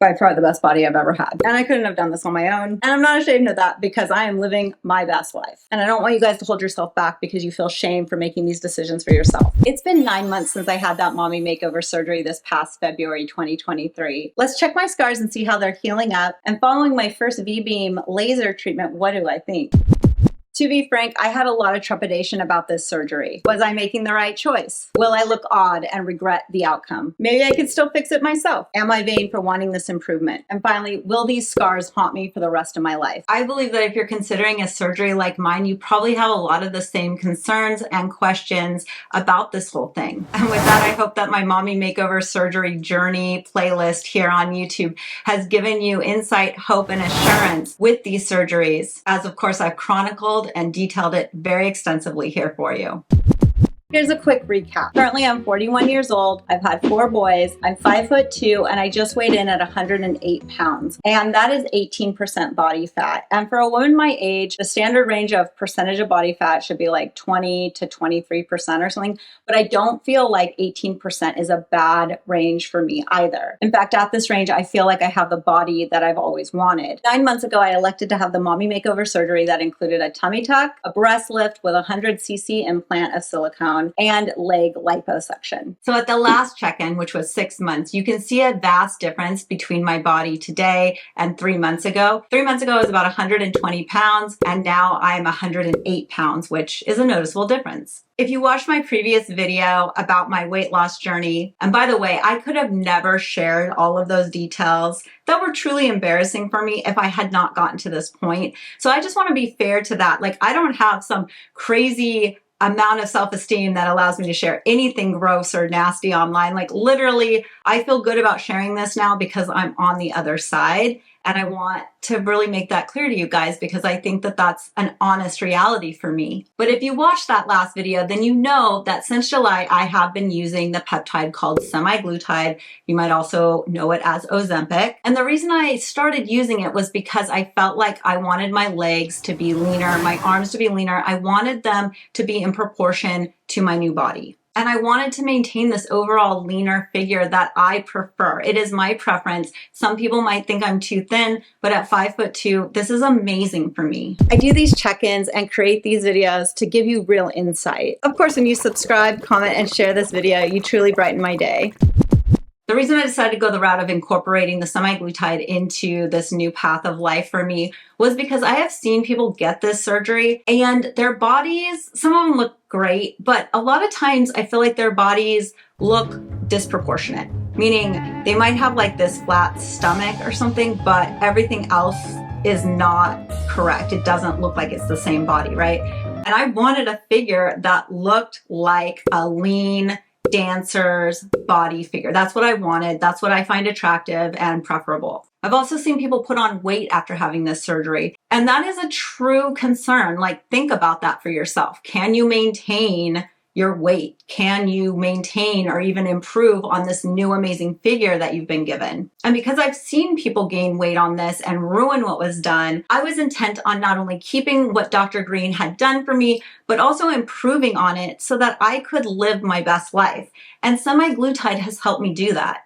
by far the best body I've ever had. And I couldn't have done this on my own. And I'm not ashamed of that because I am living my best life. And I don't want you guys to hold yourself back because you feel shame for making these decisions for yourself. It's been 9 months since I had that mommy makeover surgery this past February 2023. Let's check my scars and see how they're healing up. And following my first VBeam laser treatment, what do I think? To be frank, I had a lot of trepidation about this surgery. Was I making the right choice? Will I look odd and regret the outcome? Maybe I could still fix it myself. Am I vain for wanting this improvement? And finally, will these scars haunt me for the rest of my life? I believe that if you're considering a surgery like mine, you probably have a lot of the same concerns and questions about this whole thing. And with that, I hope that my Mommy Makeover Surgery Journey playlist here on YouTube has given you insight, hope, and assurance with these surgeries, as of course I've chronicled and detailed it very extensively here for you. Here's a quick recap. Currently, I'm 41 years old. I've had 4 boys. I'm 5'2", and I just weighed in at 108 pounds. And that is 18% body fat. And for a woman my age, the standard range of percentage of body fat should be like 20 to 23% or something. But I don't feel like 18% is a bad range for me either. In fact, at this range, I feel like I have the body that I've always wanted. 9 months ago, I elected to have the Mommy Makeover surgery that included a tummy tuck, a breast lift with a 100cc implant of silicone, and leg liposuction. So at the last check-in, which was 6 months, you can see a vast difference between my body today and 3 months ago. 3 months ago I was about 120 pounds, and now I'm 108 pounds, which is a noticeable difference. If you watched my previous video about my weight loss journey, and by the way, I could have never shared all of those details that were truly embarrassing for me if I had not gotten to this point. So I just want to be fair to that. Like, I don't have some crazy amount of self-esteem that allows me to share anything gross or nasty online. Like, literally, I feel good about sharing this now because I'm on the other side. And I want to really make that clear to you guys because I think that that's an honest reality for me. But if you watched that last video, then you know that since July, I have been using the peptide called Semaglutide. You might also know it as Ozempic. And the reason I started using it was because I felt like I wanted my legs to be leaner, my arms to be leaner. I wanted them to be in proportion to my new body. And I wanted to maintain this overall leaner figure that I prefer. It is my preference. Some people might think I'm too thin, but at 5'2", this is amazing for me. I do these check-ins and create these videos to give you real insight. Of course, when you subscribe, comment, and share this video, you truly brighten my day. The reason I decided to go the route of incorporating the semaglutide into this new path of life for me was because I have seen people get this surgery and their bodies, some of them look great, but a lot of times I feel like their bodies look disproportionate, meaning they might have like this flat stomach or something, but everything else is not correct. It doesn't look like it's the same body, right? And I wanted a figure that looked like a lean dancer's body figure. That's what I wanted. That's what I find attractive and preferable. I've also seen people put on weight after having this surgery, and that is a true concern. Like, think about that for yourself. Can you maintain your weight? Can you maintain or even improve on this new amazing figure that you've been given? And because I've seen people gain weight on this and ruin what was done, I was intent on not only keeping what Dr. Green had done for me, but also improving on it so that I could live my best life. And semaglutide has helped me do that.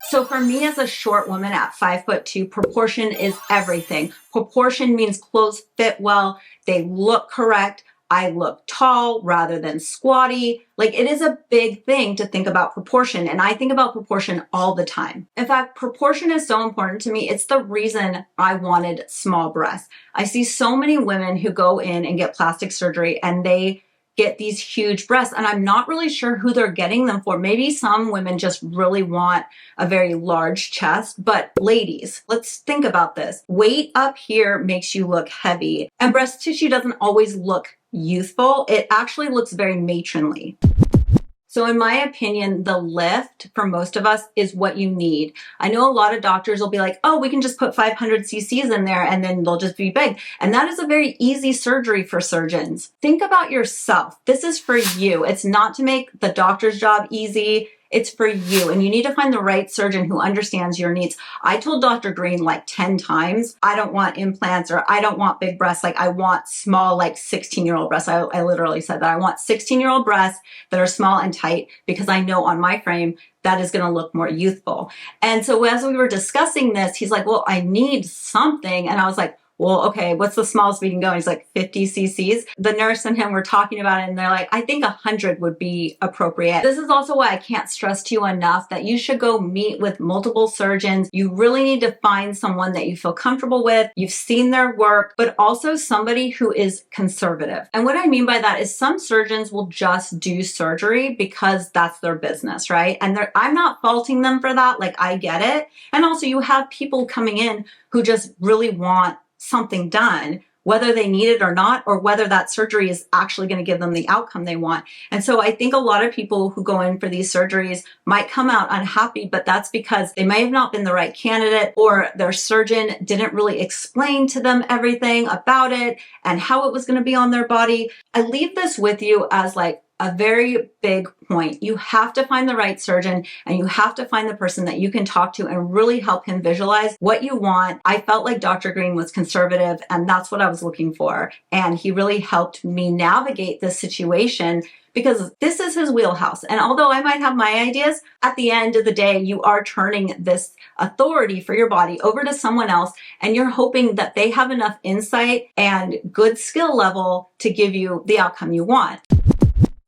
So for me as a short woman at 5'2", proportion is everything. Proportion means clothes fit well, they look correct, I look tall rather than squatty. Like, it is a big thing to think about proportion, and I think about proportion all the time. In fact, proportion is so important to me. It's the reason I wanted small breasts. I see so many women who go in and get plastic surgery and they get these huge breasts, and I'm not really sure who they're getting them for. Maybe some women just really want a very large chest, but ladies, let's think about this. Weight up here makes you look heavy, and breast tissue doesn't always look youthful. It actually looks very matronly. So in my opinion, the lift for most of us is what you need. I know a lot of doctors will be like, oh, we can just put 500 cc's in there and then they'll just be big. And that is a very easy surgery for surgeons. Think about yourself. This is for you. It's not to make the doctor's job easy. It's for you, and you need to find the right surgeon who understands your needs. I told Dr. Green like 10 times, I don't want implants, or I don't want big breasts. Like, I want small, like 16-year-old breasts. I literally said that I want 16-year-old breasts that are small and tight, because I know on my frame that is going to look more youthful. And so as we were discussing this, he's like, well, I need something. And I was like, well, okay, what's the smallest we can go? And he's like, 50 cc's. The nurse and him were talking about it, and they're like, I think 100 would be appropriate. This is also why I can't stress to you enough that you should go meet with multiple surgeons. You really need to find someone that you feel comfortable with, you've seen their work, but also somebody who is conservative. And what I mean by that is some surgeons will just do surgery because that's their business, right? And I'm not faulting them for that. Like, I get it. And also, you have people coming in who just really want something done, whether they need it or not, or whether that surgery is actually going to give them the outcome they want. And so I think a lot of people who go in for these surgeries might come out unhappy, but that's because they may have not been the right candidate, or their surgeon didn't really explain to them everything about it and how it was going to be on their body. I leave this with you as like a very big point. You have to find the right surgeon, and you have to find the person that you can talk to and really help him visualize what you want. I felt like Dr. Green was conservative, and that's what I was looking for. And he really helped me navigate this situation, because this is his wheelhouse. And although I might have my ideas, at the end of the day, you are turning this authority for your body over to someone else, and you're hoping that they have enough insight and good skill level to give you the outcome you want.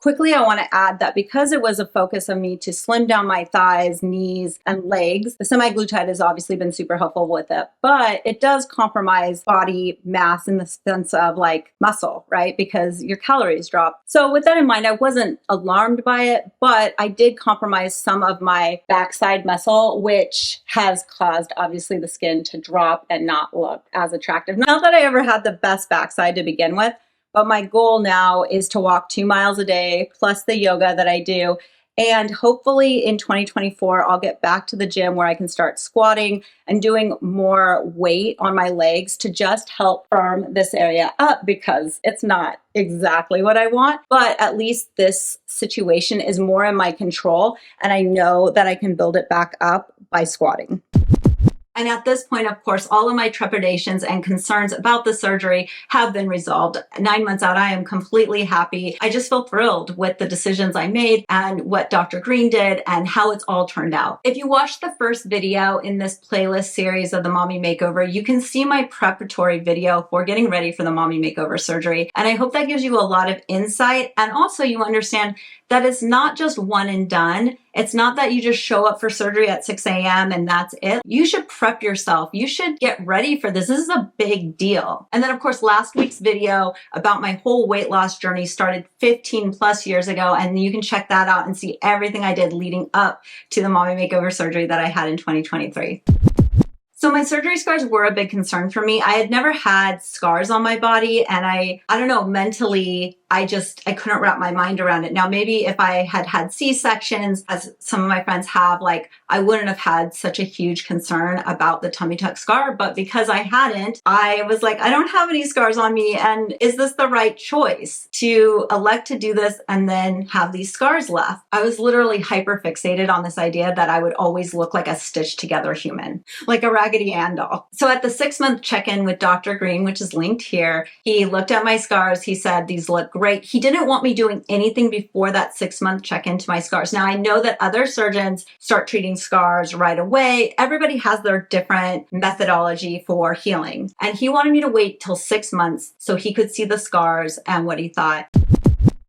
Quickly, I want to add that because it was a focus of me to slim down my thighs, knees, and legs, the semaglutide has obviously been super helpful with it, but it does compromise body mass in the sense of like muscle, right? Because your calories drop. So with that in mind, I wasn't alarmed by it, but I did compromise some of my backside muscle, which has caused obviously the skin to drop and not look as attractive. Not that I ever had the best backside to begin with, but my goal now is to walk 2 miles a day, plus the yoga that I do. And hopefully in 2024, I'll get back to the gym where I can start squatting and doing more weight on my legs to just help firm this area up, because it's not exactly what I want, but at least this situation is more in my control. And I know that I can build it back up by squatting. And at this point, of course, all of my trepidations and concerns about the surgery have been resolved. 9 months out, I am completely happy. I just feel thrilled with the decisions I made and what Dr. Green did and how it's all turned out. If you watched the first video in this playlist series of the Mommy Makeover, you can see my preparatory video for getting ready for the Mommy Makeover surgery. And I hope that gives you a lot of insight. And also you understand that it's not just one and done. It's not that you just show up for surgery at 6 a.m. and that's it. You should prep yourself. You should get ready for this. This is a big deal. And then of course, last week's video about my whole weight loss journey started 15 plus years ago. And you can check that out and see everything I did leading up to the Mommy Makeover surgery that I had in 2023. So my surgery scars were a big concern for me. I had never had scars on my body, and I don't know, mentally, I couldn't wrap my mind around it. Now, maybe if I had had C-sections, as some of my friends have, like, I wouldn't have had such a huge concern about the tummy tuck scar, but because I hadn't, I was like, I don't have any scars on me, and is this the right choice to elect to do this and then have these scars left? I was literally hyper fixated on this idea that I would always look like a stitched together human, like a Raggedy Ann doll. So at the 6-month check-in with Dr. Green, which is linked here, he looked at my scars. He said, these look great. He didn't want me doing anything before that 6-month check-in to my scars. Now, I know that other surgeons start treating scars right away. Everybody has their different methodology for healing. And he wanted me to wait till 6 months so he could see the scars and what he thought.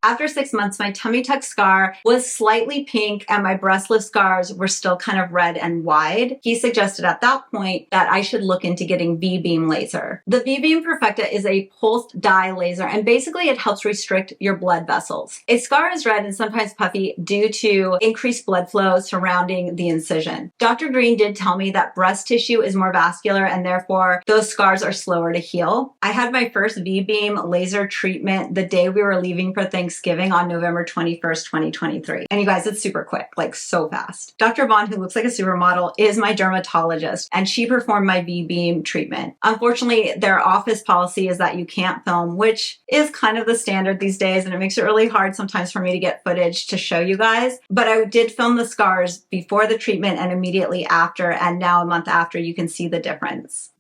After 6 months, my tummy tuck scar was slightly pink and my breast lift scars were still kind of red and wide. He suggested at that point that I should look into getting VBeam laser. The VBeam Perfecta is a pulsed dye laser, and basically it helps restrict your blood vessels. A scar is red and sometimes puffy due to increased blood flow surrounding the incision. Dr. Green did tell me that breast tissue is more vascular and therefore those scars are slower to heal. I had my first VBeam laser treatment the day we were leaving for Thanksgiving. Thanksgiving on November 21st, 2023. And you guys, it's super quick, like so fast. Dr. Vaughn, who looks like a supermodel, is my dermatologist, and she performed my VBeam treatment. Unfortunately, their office policy is that you can't film, which is kind of the standard these days, and it makes it really hard sometimes for me to get footage to show you guys. But I did film the scars before the treatment and immediately after, and now a month after, you can see the difference.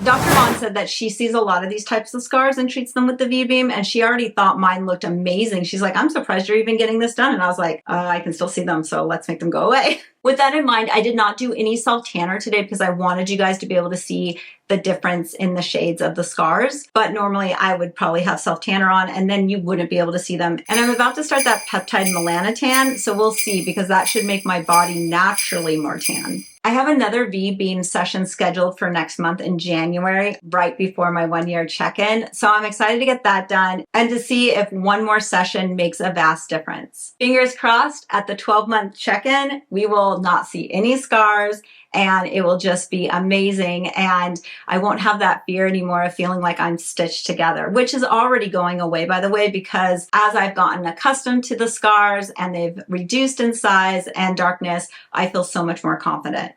Dr. Vaughn said that she sees a lot of these types of scars and treats them with the VBeam, and she already thought mine looked amazing. She's like, I'm surprised you're even getting this done. And I was like, I can still see them, so let's make them go away. With that in mind, I did not do any self-tanner today because I wanted you guys to be able to see the difference in the shades of the scars. But normally I would probably have self-tanner on and then you wouldn't be able to see them. And I'm about to start that peptide melanotan, so we'll see, because that should make my body naturally more tan. I have another VBeam session scheduled for next month in January, right before my 1-year check-in. So I'm excited to get that done and to see if one more session makes a vast difference. Fingers crossed, at the 12-month check-in, we will not see any scars and it will just be amazing. And I won't have that fear anymore of feeling like I'm stitched together, which is already going away, by the way, because as I've gotten accustomed to the scars and they've reduced in size and darkness, I feel so much more confident.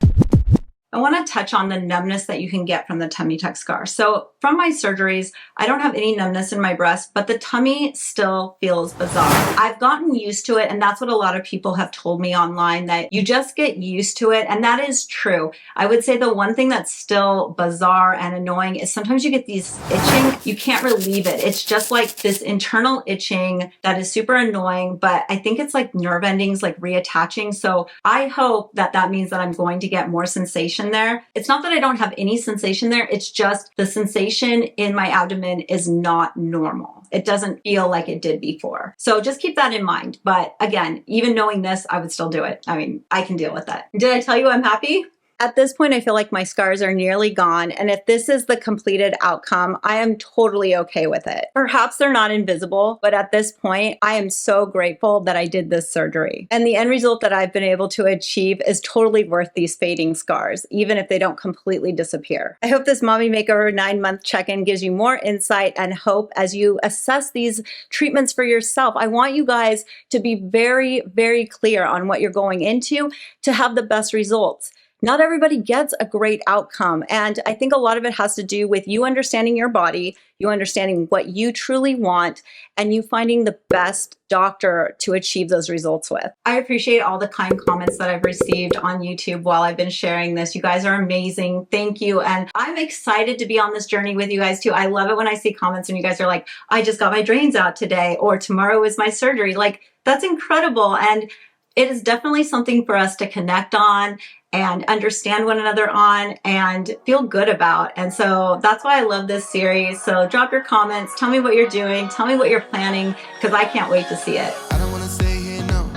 I want to touch on the numbness that you can get from the tummy tuck scar. So from my surgeries, I don't have any numbness in my breast, but the tummy still feels bizarre. I've gotten used to it, and that's what a lot of people have told me online, that you just get used to it, and that is true. I would say the one thing that's still bizarre and annoying is sometimes you get these itching. You can't relieve it. It's just like this internal itching that is super annoying, but I think it's like nerve endings like reattaching. So I hope that that means that I'm going to get more sensation there. It's not that I don't have any sensation there. It's just the sensation in my abdomen is not normal. It doesn't feel like it did before. So just keep that in mind. But again, even knowing this, I would still do it. I mean, I can deal with that. Did I tell you I'm happy? At this point, I feel like my scars are nearly gone, and if this is the completed outcome, I am totally okay with it. Perhaps they're not invisible, but at this point, I am so grateful that I did this surgery. And the end result that I've been able to achieve is totally worth these fading scars, even if they don't completely disappear. I hope this Mommy Makeover 9-month check-in gives you more insight and hope as you assess these treatments for yourself. I want you guys to be very, very clear on what you're going into to have the best results. Not everybody gets a great outcome, and I think a lot of it has to do with you understanding your body, you understanding what you truly want, and you finding the best doctor to achieve those results with. I appreciate all the kind comments that I've received on YouTube while I've been sharing this. You guys are amazing. Thank you. And I'm excited to be on this journey with you guys too. I love it when I see comments and you guys are like, I just got my drains out today, or tomorrow is my surgery. Like, that's incredible. And it is definitely something for us to connect on and understand one another on and feel good about. And so that's why I love this series. So drop your comments, tell me what you're doing, tell me what you're planning, because I can't wait to see it. I don't wanna stay here, no.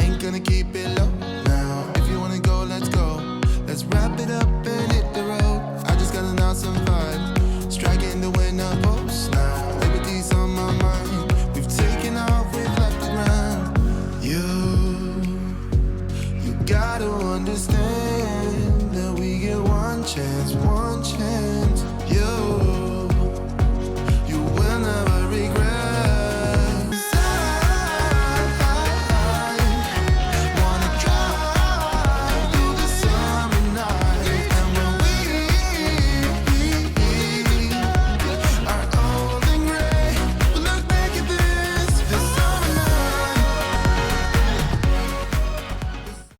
Ain't gonna keep it low now. If you wanna go, let's go. Let's wrap it up and hit the road. I just got an awesome vibe, striking the winner post now. Liberty's on my mind. We've taken off, we've left the ground. You gotta understand that we get one chance, one chance. You